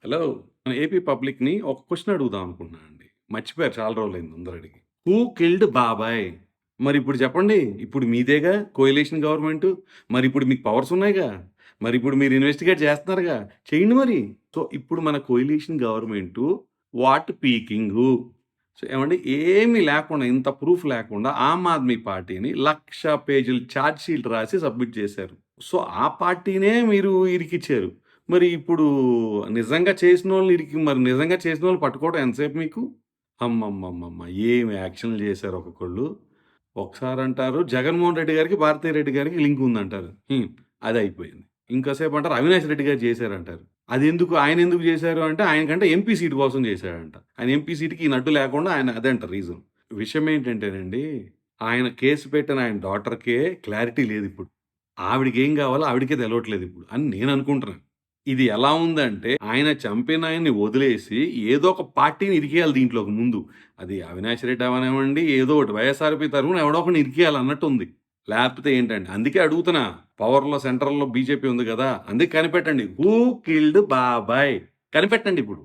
Hello! మన AP పబ్లిక్‌ని ఒక క్వెషన్ అడుగుదాం అనుకుంటున్నానండి. మర్చిపోయారు చాలా రోజులైంది అందరూ అడిగి. హూ కిల్డ్ బాబాయ్? మరిప్పుడు చెప్పండి. ఇప్పుడు మీదేగా కోయలిషన్ గవర్నమెంటు. మరిప్పుడు మీకు పవర్స్ ఉన్నాయిగా. మరిప్పుడు మీరు ఇన్వెస్టిగేట్ చేస్తున్నారుగా. చేయండి మరి. సో, ఇప్పుడు మన కోయలిషన్ గవర్నమెంటు వాట్ పీకింగు. సో, ఏవండీ ఏమి లేకుండా ఇంత ప్రూఫ్ లేకుండా ఆమ్ ఆద్మీ పార్టీని 1,00,000 పేజీల చార్జ్ షీట్ రాసి సబ్మిట్ చేశారు. సో, ఆ పార్టీనే మీరు ఇరికిచ్చారు. మరి ఇప్పుడు నిజంగా చేసినోళ్ళని మరి నిజంగా చేసినోళ్ళని పట్టుకోవడం ఎంతసేపు మీకు? అమ్మమ్మమ్మమ్మ! ఏమి యాక్షన్‌లు చేశారు ఒక్కొక్కళ్ళు. ఒకసారంటారు జగన్మోహన్ రెడ్డి గారికి, భారతి రెడ్డి గారికి లింక్ ఉందంటారు. అదయిపోయింది. ఇంకోసేపు అంటారు అవినాష్ రెడ్డి గారు చేశారంటారు. అదెందుకు ఆయనెందుకు చేశారు అంటే ఆయనకంటే ఎంపీ సీట్ కోసం చేశాడంట. ఆయన ఎంపీ సీట్‌కి ఈయన అడ్డు లేకుండా ఆయన అదంట రీజన్. విషయం ఏంటంటేనండి, ఆయన కేస్ పెట్టిన ఆయన డాటర్‌కే క్లారిటీ లేదిప్పుడు. ఆవిడకేం కావాలో ఆవిడకే తెలవట్లేదిప్పుడు అని నేననుకుంటున్నాను. ఇది ఎలా ఉందంటే, ఆయన చంపినాయన్ని వదిలేసి ఏదో ఒక పార్టీని ఇరికియాలి దీంట్లోకి ముందు. అది అవినాష్ రెడ్డి అవ్వనివ్వండి, ఏదో ఒకటి వైఎస్ఆర్‌పీ తరపున ఎవడో ఒకడిని ఇరికియాలన్నట్టుంది. లేపోతే ఏంటండి? అందుకే అడుగుతున్నా. పవర్‌లో సెంట్రల్‌లో బీజేపీ ఉంది గదా! అందుకే కనిపెట్టండి. హూ కిల్డ్ బాబాయ్? కనిపెట్టండిప్పుడు.